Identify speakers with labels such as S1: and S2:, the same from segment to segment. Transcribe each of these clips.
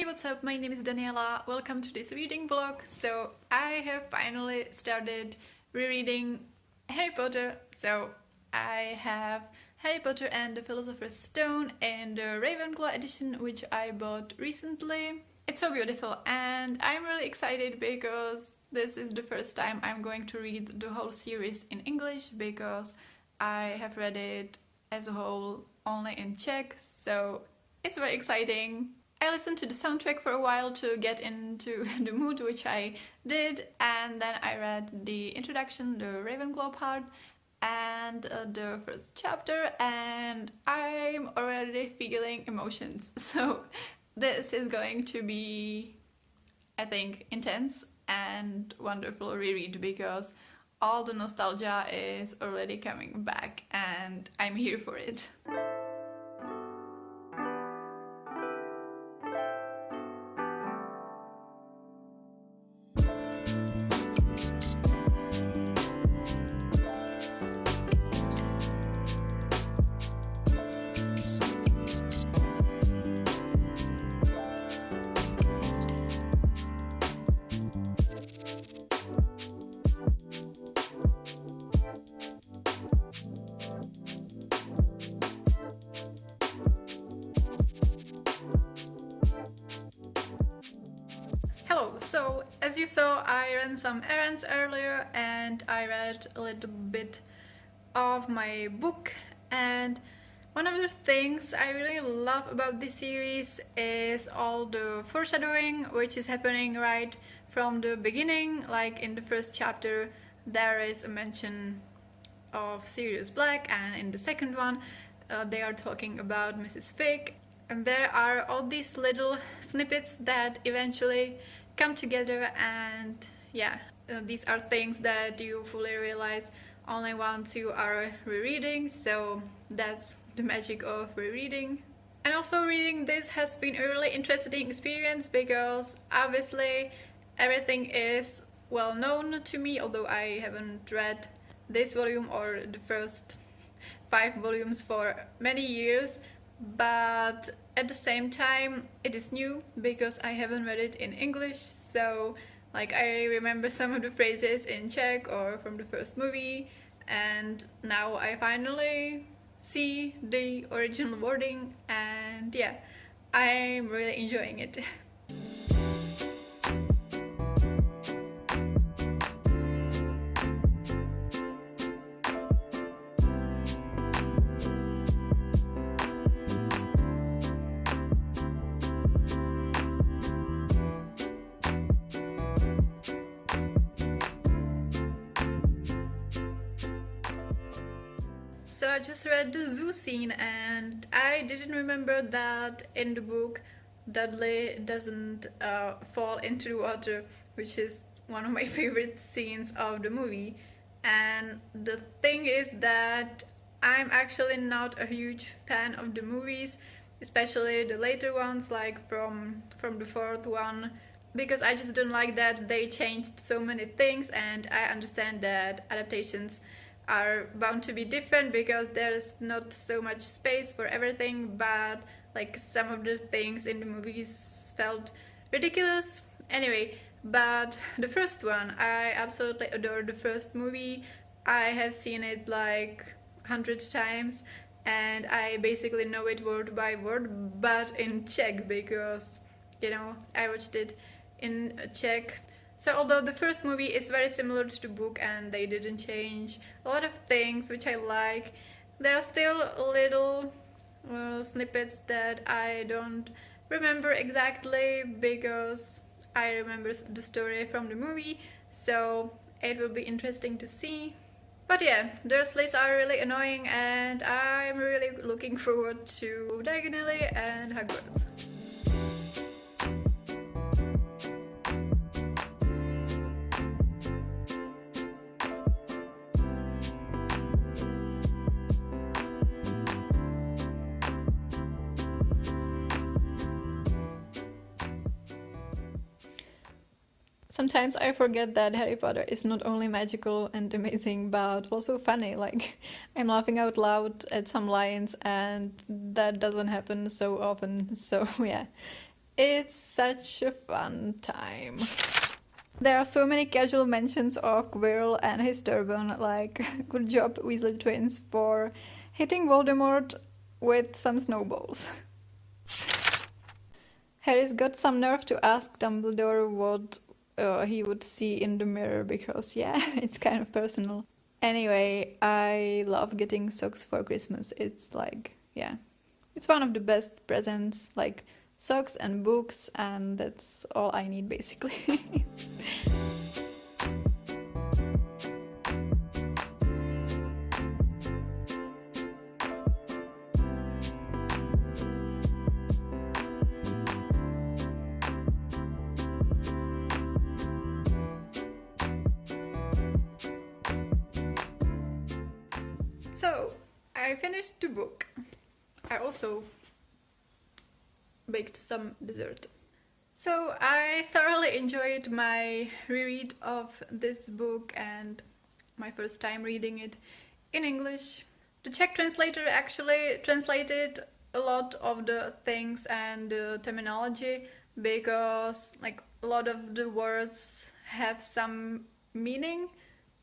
S1: Hey, what's up? My name is Daniela. Welcome to this reading vlog. So I have finally started rereading Harry Potter. So I have Harry Potter and the Philosopher's Stone in the Ravenclaw edition, which I bought recently. It's so beautiful and I'm really excited because this is the first time I'm going to read the whole series in English, because I have read it as a whole only in Czech, so it's very exciting. I listened to the soundtrack for a while to get into the mood, which I did, and then I read the introduction, the Ravenclaw part, and the first chapter, and I'm already feeling emotions. So this is going to be, I think, intense and wonderful reread, because all the nostalgia is already coming back and I'm here for it. Hello, so as you saw, I ran some errands earlier and I read a little bit of my book, and one of the things I really love about this series is all the foreshadowing which is happening right from the beginning. Like in the first chapter there is a mention of Sirius Black, and in the second one they are talking about Mrs. Fig, and there are all these little snippets that eventually come together, and yeah, these are things that you fully realize only once you are rereading, so that's the magic of rereading. And also reading this has been a really interesting experience, because obviously everything is well known to me, although I haven't read this volume or the first 5 volumes for many years, but at the same time it is new because I haven't read it in English. So like, I remember some of the phrases in Czech or from the first movie, and now I finally see the original wording, and yeah, I'm really enjoying it. So I just read the zoo scene and I didn't remember that in the book Dudley doesn't fall into the water, which is one of my favorite scenes of the movie. And the thing is that I'm actually not a huge fan of the movies, especially the later ones, like from the fourth one, because I just don't like that they changed so many things, and I understand that adaptations are bound to be different because there's not so much space for everything, but like some of the things in the movies felt ridiculous. Anyway, but the first one, I absolutely adore the first movie. I have seen it like 100 times and I basically know it word by word, but in Czech, because, you know, I watched it in Czech. So although the first movie is very similar to the book and they didn't change a lot of things which I like, there are still little snippets that I don't remember exactly because I remember the story from the movie, so it will be interesting to see. But yeah, Dursleys are really annoying and I'm really looking forward to Diagon Alley and Hogwarts. Sometimes I forget that Harry Potter is not only magical and amazing, but also funny. Like, I'm laughing out loud at some lines, and that doesn't happen so often. So yeah, It's such a fun time. There are so many casual mentions of Quirrell and his turban, like, good job Weasley twins for hitting Voldemort with some snowballs. Harry's got some nerve to ask Dumbledore what he would see in the mirror because, yeah, it's kind of personal. Anyway, I love getting socks for Christmas. It's like, yeah, it's one of the best presents, like socks and books, and that's all I need basically. So, I finished the book. I also baked some dessert. So, I thoroughly enjoyed my reread of this book and my first time reading it in English. The Czech translator actually translated a lot of the things and the terminology because like a lot of the words have some meaning.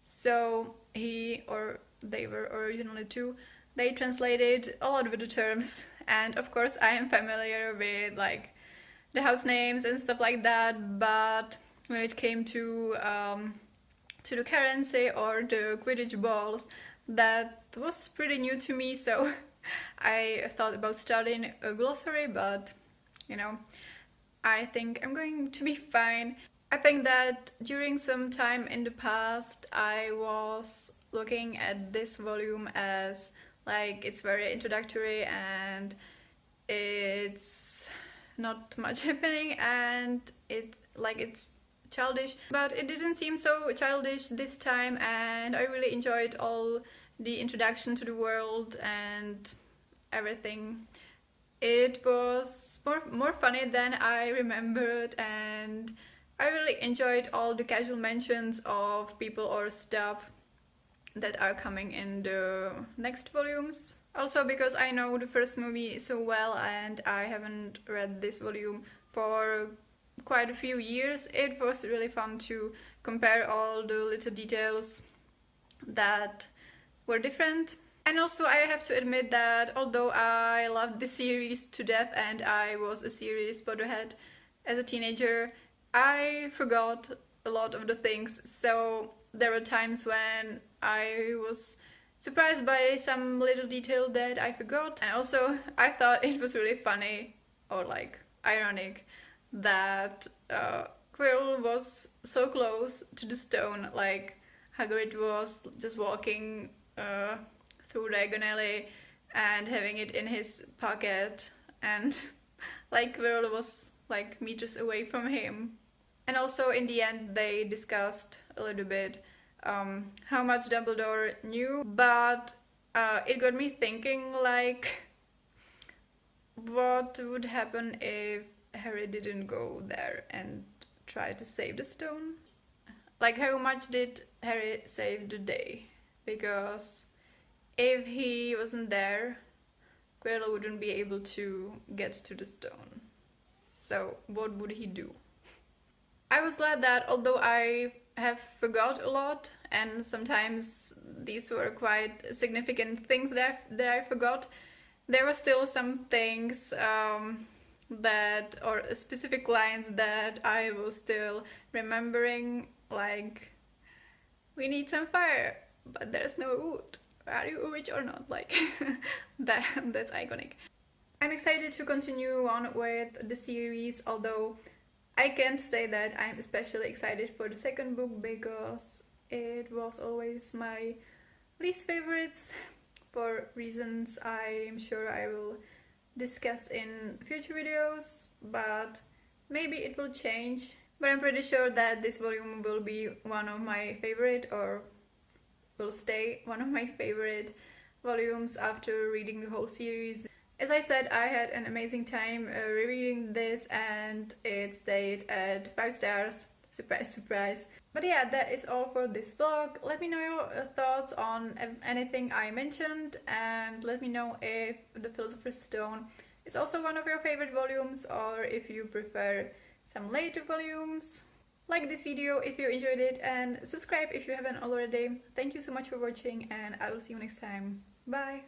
S1: So he or they were originally two. They translated a lot of the terms, and of course I am familiar with like the house names and stuff like that. But when it came to the currency or the Quidditch balls, that was pretty new to me. So I thought about starting a glossary, but you know, I think I'm going to be fine. I think that during some time in the past, I was looking at this volume as like it's very introductory and it's not much happening and it's childish, but it didn't seem so childish this time, and I really enjoyed all the introduction to the world and everything. It was more funny than I remembered, and I really enjoyed all the casual mentions of people or stuff that are coming in the next volumes. Also because I know the first movie so well and I haven't read this volume for quite a few years, it was really fun to compare all the little details that were different. And also I have to admit that although I loved the series to death and I was a series Potterhead as a teenager, I forgot a lot of the things. So there were times when I was surprised by some little detail that I forgot. And also I thought it was really funny or like ironic that Quirrell was so close to the stone. Like Hagrid was just walking through Diagon Alley and having it in his pocket, and like Quirrell was like meters away from him. And also in the end they discussed a little bit how much Dumbledore knew, but it got me thinking like what would happen if Harry didn't go there and try to save the stone? Like how much did Harry save the day? Because if he wasn't there, Quirrell wouldn't be able to get to the stone. So what would he do? I was glad that although I have forgot a lot and sometimes these were quite significant things that I forgot, there were still some things that or specific lines that I was still remembering, like we need some fire but there's no wood. Are you a witch or not? Like that's iconic. I'm excited to continue on with the series, although I can't say that I'm especially excited for the second book because it was always my least favorites for reasons I'm sure I will discuss in future videos, but maybe it will change. But I'm pretty sure that this volume will be one of my favorite, or will stay one of my favorite volumes after reading the whole series. As I said, I had an amazing time rereading this and it stayed at 5 stars. Surprise, surprise. But yeah, that is all for this vlog. Let me know your thoughts on anything I mentioned and let me know if the Philosopher's Stone is also one of your favorite volumes, or if you prefer some later volumes. Like this video if you enjoyed it, and subscribe if you haven't already. Thank you so much for watching, and I will see you next time. Bye!